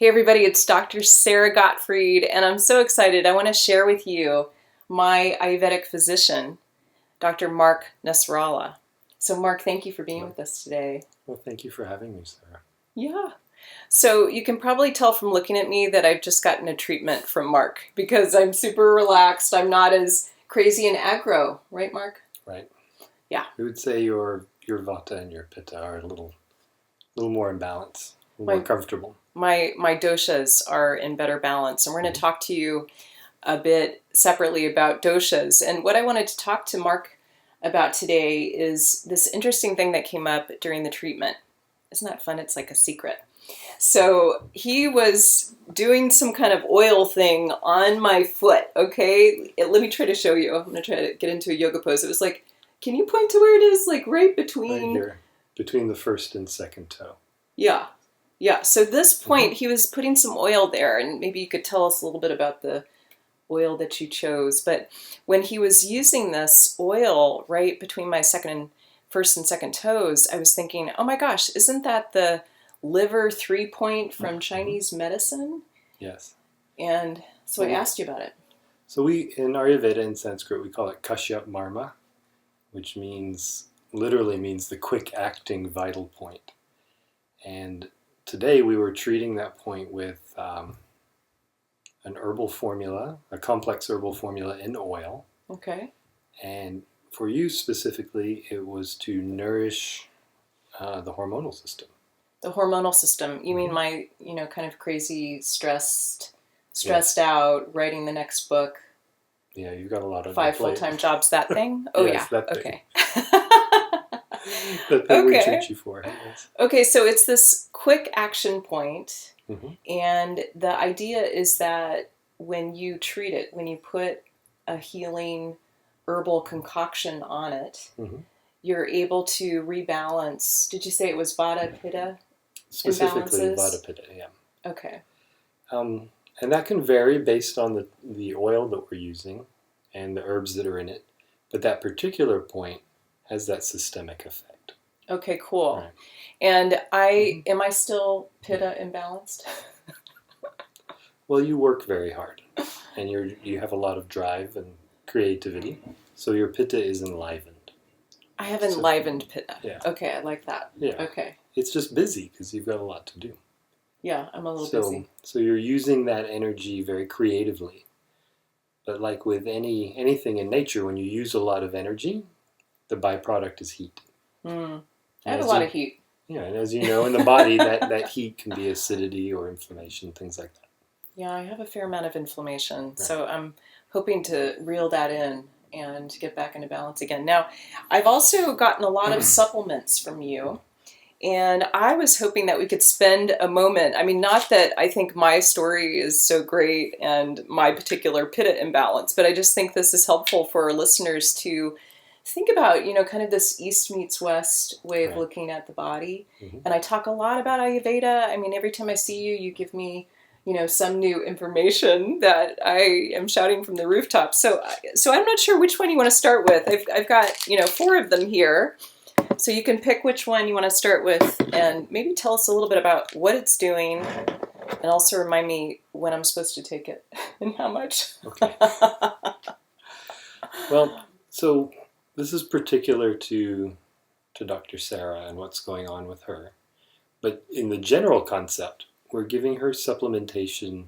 Hey everybody, it's Dr. Sara Gottfried, and I'm so excited. I want to share with you my Ayurvedic physician, Dr. Mark Nasralla. So Mark, thank you for being with us today. Well, thank you for having me, Sarah. Yeah. So you can probably tell from looking at me that I've just gotten a treatment from Mark because I'm super relaxed. I'm not as crazy and aggro, right, Mark? Right. Yeah. I would say your Vata and your Pitta are a little more in balance, a little more comfortable. My doshas are in better balance, and we're going to talk to you a bit separately about doshas. And what I wanted to talk to Mark about today is this interesting thing that came up during the treatment. Isn't that fun? It's like a secret. So he was doing some kind of oil thing on my foot, okay? Let me try to show you. I'm going to try to get into a yoga pose. It was like, can you point to where it is? Like right between... Right here, between the first and second toe. Yeah. Yeah, so this point, he was putting some oil there, and maybe you could tell us a little bit about the oil that you chose. But when he was using this oil right between my first and second toes, I was thinking, oh my gosh, isn't that the liver 3-point from Chinese medicine? Yes. And so I asked you about it. So in Ayurveda in Sanskrit, we call it Kashyap Marma, which literally means the quick-acting vital point. And today we were treating that point with an herbal formula, a complex herbal formula in oil. Okay. And for you specifically, it was to nourish the hormonal system. The hormonal system. You mean my, kind of crazy, stressed Yes. out, writing the next book. Yeah, you've got a lot of 5 full-time jobs, that thing? Oh, yes, yeah. That thing. Okay. The thing we treat you for. Yes. Okay, so it's this quick action point, Mm-hmm. and the idea is that when you treat it, when you put a healing herbal concoction on it, you're able to rebalance. Did you say it was Vata, Pitta? Specifically imbalances? Vata Pitta, yeah. Okay. And that can vary based on the oil that we're using and the herbs that are in it. But that particular point has that systemic effect. Okay, cool. Right. And am I still Pitta imbalanced? Well, you work very hard, and you have a lot of drive and creativity, so your Pitta is enlivened. I have enlivened Pitta. Yeah. Okay, I like that. Yeah. Okay. It's just busy because you've got a lot to do. Yeah, I'm a little busy. So you're using that energy very creatively. But like with anything in nature, when you use a lot of energy, the byproduct is heat. I have a lot of heat. Yeah, and as you know, in the body, that heat can be acidity or inflammation, things like that. Yeah, I have a fair amount of inflammation, Right. so I'm hoping to reel that in and get back into balance again. Now, I've also gotten a lot of supplements from you, and I was hoping that we could spend a moment. I mean, not that I think my story is so great and my particular Pitta imbalance, but I just think this is helpful for our listeners to think about, kind of this East meets West way of looking at the body. And I talk a lot about Ayurveda. I mean, every time I see you, you give me, some new information that I am shouting from the rooftop. So I'm not sure which one you want to start with. I've got, 4 of them here. So you can pick which one you want to start with and maybe tell us a little bit about what it's doing and also remind me when I'm supposed to take it and how much. Okay. Well, so this is particular to Dr. Sara and what's going on with her. But in the general concept, we're giving her supplementation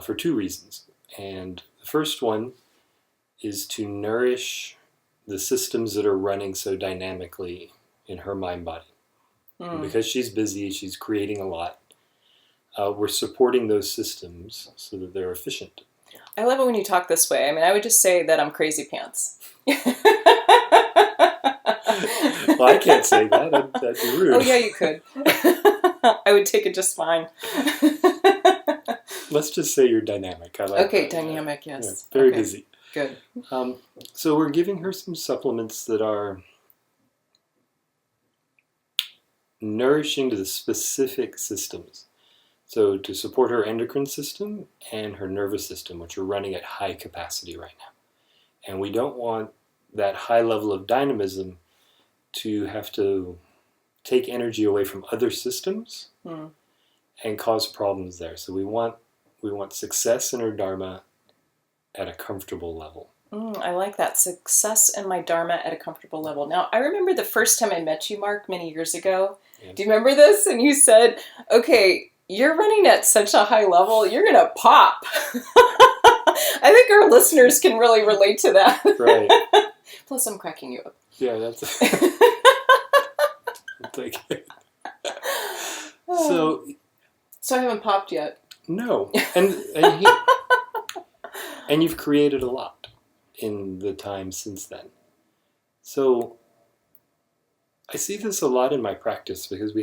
for 2 reasons. And the first one is to nourish the systems that are running so dynamically in her mind body. And because she's busy, she's creating a lot. We're supporting those systems so that they're efficient. I love it when you talk this way. I mean, I would just say that I'm crazy pants. Well, I can't say that. That'd be rude. Oh, yeah, you could. I would take it just fine. Let's just say you're dynamic. I like Okay, that. dynamic, yes. Yeah, very Okay. busy. Good. So we're giving her some supplements that are nourishing to the specific systems. So to support her endocrine system and her nervous system, which are running at high capacity right now. And we don't want that high level of dynamism to have to take energy away from other systems and cause problems there. So we want success in her dharma at a comfortable level. I like that. Success in my dharma at a comfortable level. Now, I remember the first time I met you, Mark, many years ago. Yeah. Do you remember this? And you said, okay, you're running at such a high level, you're going to pop. I think our listeners can really relate to that. Right. Plus, I'm cracking you up. Yeah, that's like so I haven't popped yet. No. And you've created a lot in the time since then. So I see this a lot in my practice because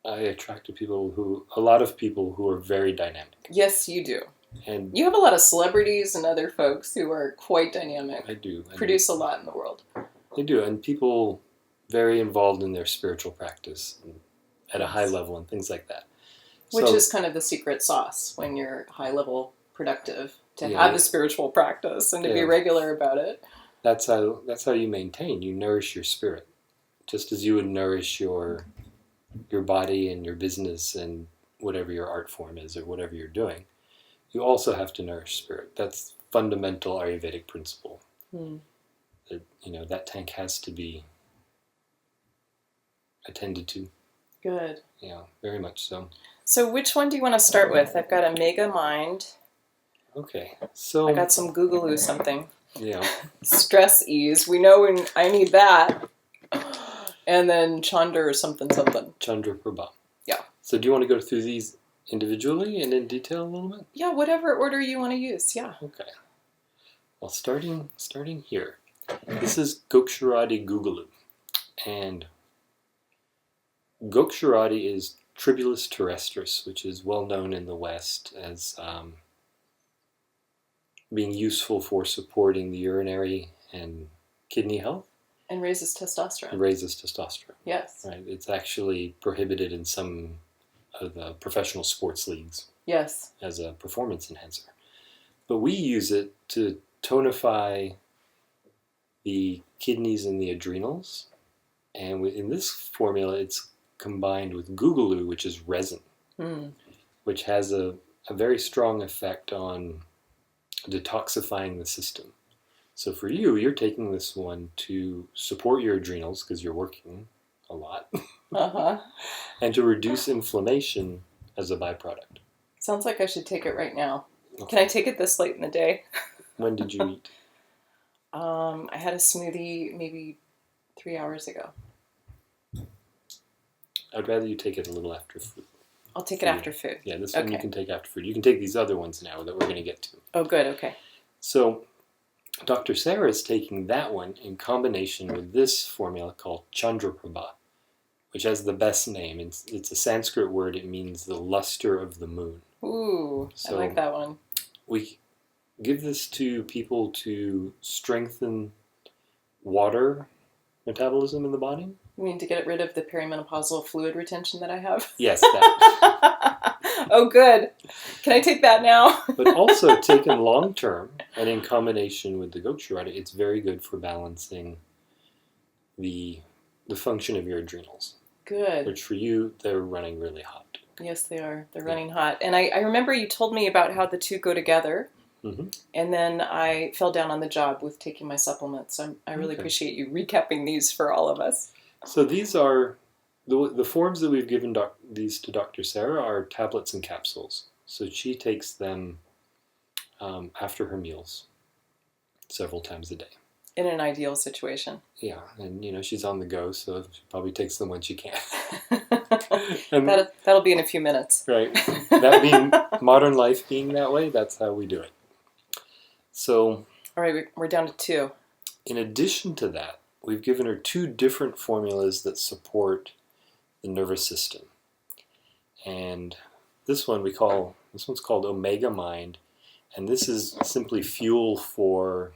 I attract a lot of people who are very dynamic. Yes, you do. And you have a lot of celebrities and other folks who are quite dynamic. I do. Produce a lot in the world. They do. And people very involved in their spiritual practice and at a high level and things like that. Which is kind of the secret sauce when you're high level productive, to have a spiritual practice and to be regular about it. That's how you maintain. You nourish your spirit, just as you would nourish your body and your business and whatever your art form is or whatever you're doing. You also have to nourish spirit. That's fundamental Ayurvedic principle. That, that tank has to be attended to. Good. Yeah, very much so. So which one do you want to start with? I've got a Mega Mind. Okay, so I got some Googaloo something. Yeah. Stress ease. We know when I need that. And then Chandra or something. Chandra Prabha. Yeah. So do you want to go through these individually and in detail a little bit? Yeah, whatever order you want to use. Yeah. Okay. Well, starting here. This is Gokshuradi Googaloo. And Gokshuradi is Tribulus terrestris, which is well known in the West as being useful for supporting the urinary and kidney health. And raises testosterone. Yes. Right. It's actually prohibited in some of the professional sports leagues. Yes. As a performance enhancer. But we use it to tonify the kidneys and the adrenals. And in this formula, it's combined with Googaloo, which is resin, which has a very strong effect on detoxifying the system. So for you, you're taking this one to support your adrenals because you're working a lot, and to reduce inflammation as a byproduct. Sounds like I should take it right now. Okay. Can I take it this late in the day? When did you eat? I had a smoothie maybe 3 hours ago. I'd rather you take it a little after food. I'll take it after food. Yeah, this one you can take after food. You can take these other ones now that we're going to get to. Oh, good. Okay. So Dr. Sara is taking that one in combination with this formula called Chandra Prabha, which has the best name. It's a Sanskrit word. It means the luster of the moon. Ooh, so I like that one. We give this to people to strengthen water metabolism in the body. You mean to get rid of the perimenopausal fluid retention that I have? Yes, that. Oh, good. Can I take that now? But also taken long term and in combination with the Gokshuradi, it's very good for balancing the function of your adrenals. Good. Which for you, they're running really hot. Yes, they are. They're running hot. And I remember you told me about how the two go together. And then I fell down on the job with taking my supplements. I really appreciate you recapping these for all of us. So these are, the forms that we've given these to Dr. Sara are tablets and capsules. So she takes them after her meals several times a day. In an ideal situation. Yeah, and she's on the go, so she probably takes them when she can. That'll be in a few minutes. Right. That being modern life being that way, that's how we do it. So, all right, we're down to 2. In addition to that, we've given her 2 different formulas that support the nervous system. And this one's called Omega Mind, and this is simply fuel for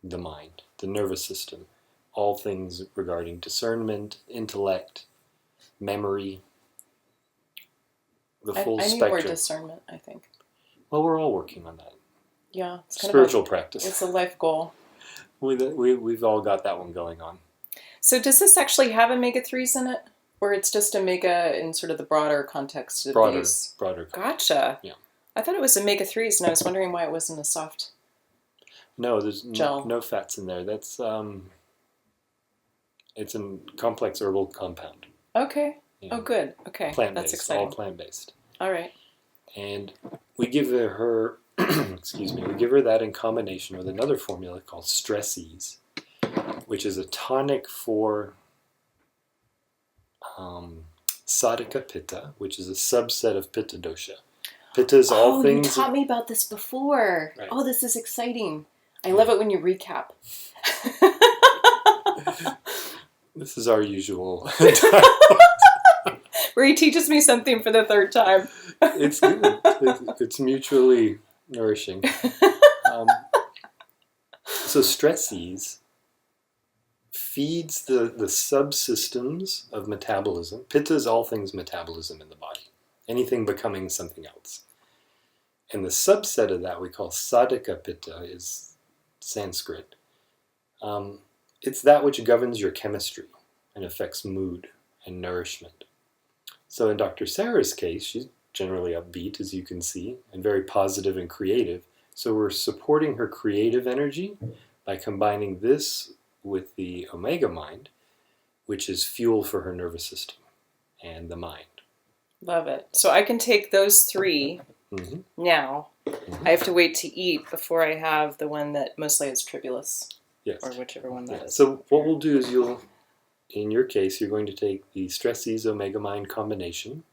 the mind, the nervous system. All things regarding discernment, intellect, memory, the full spectrum. I need more discernment, I think. Well, we're all working on that. Yeah. It's kind spiritual of practice. It's a life goal. We've all got that one going on. So does this actually have omega-3s in it? Or it's just omega in sort of the broader context of Broader these. context. Gotcha. Yeah. I thought it was omega-3s, and I was wondering why it wasn't a soft. No, there's Gel. no fats in there. That's it's a complex herbal compound. Okay. Yeah. Oh, good. Okay. Plant-based, That's exciting. all plant-based. All right. And we give her, excuse me, we give her that in combination with another formula called Stress-Ease, which is a tonic for Sadhaka Pitta, which is a subset of Pitta dosha. Pitta is all things. You taught me about this before. Right. Oh, this is exciting. I love it when you recap. This is our usual. Where he teaches me something for the third time. It's good. It's mutually nourishing. So Stress-Ease feeds the subsystems of metabolism. Pitta is all things metabolism in the body. Anything becoming something else. And the subset of that we call Sadhaka Pitta is Sanskrit. It's that which governs your chemistry and affects mood and nourishment. So in Dr. Sara's case, she's generally upbeat, as you can see, and very positive and creative. So we're supporting her creative energy by combining this with the Omega Mind, which is fuel for her nervous system and the mind. Love it. So I can take those 3 now. I have to wait to eat before I have the one that mostly is tribulus. Yes. Or whichever one that is. So what we'll do is in your case, you're going to take the Stress-Ease Omega Mind combination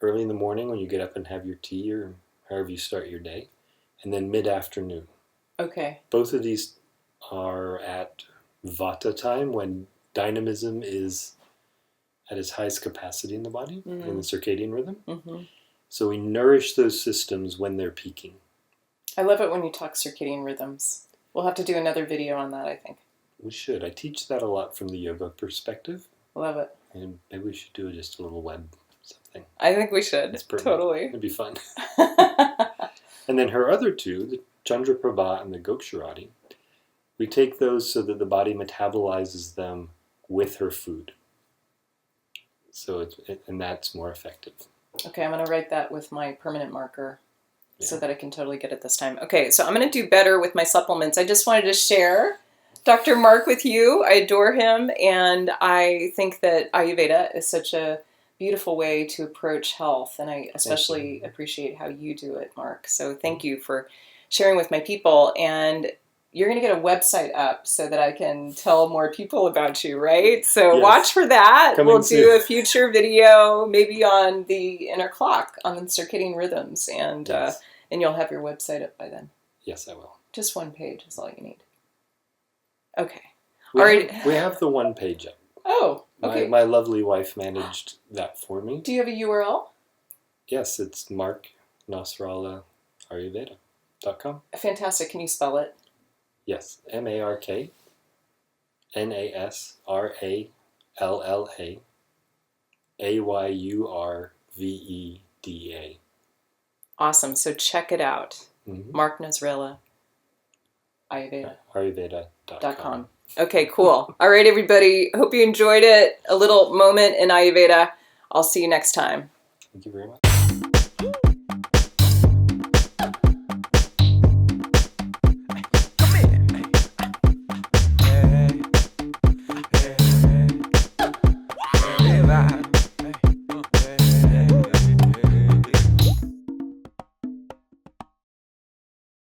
early in the morning when you get up and have your tea or however you start your day, and then mid-afternoon. Okay. Both of these are at Vata time when dynamism is at its highest capacity in the body, in the circadian rhythm. Mm-hmm. So we nourish those systems when they're peaking. I love it when you talk circadian rhythms. We'll have to do another video on that, I think. We should. I teach that a lot from the yoga perspective. Love it. And maybe we should do just a little web something. I think we should. Totally. It'd be fun. And then her other 2, the Chandra Prabha and the Gokshirati, we take those so that the body metabolizes them with her food. So and that's more effective. Okay, I'm going to write that with my permanent marker so that I can totally get it this time. Okay, so I'm going to do better with my supplements. I just wanted to share Dr. Mark with you. I adore him, and I think that Ayurveda is such a beautiful way to approach health, and I especially appreciate how you do it, Mark. So thank you for sharing with my people, and you're going to get a website up so that I can tell more people about you, right? So watch for that. We'll do a future video, maybe on the inner clock, on the circadian rhythms, and you'll have your website up by then. Yes, I will. Just one page is all you need. Okay. We have the one page up. Oh, okay. My lovely wife managed that for me. Do you have a URL? Yes, it's Mark Nasralla Ayurveda.com. Fantastic. Can you spell it? Yes, MarkNasralla Ayurveda. Awesome. So check it out. Mark Nasralla Ayurveda.com. Okay, cool. All right, everybody. Hope you enjoyed it. A little moment in Ayurveda. I'll see you next time. Thank you very much.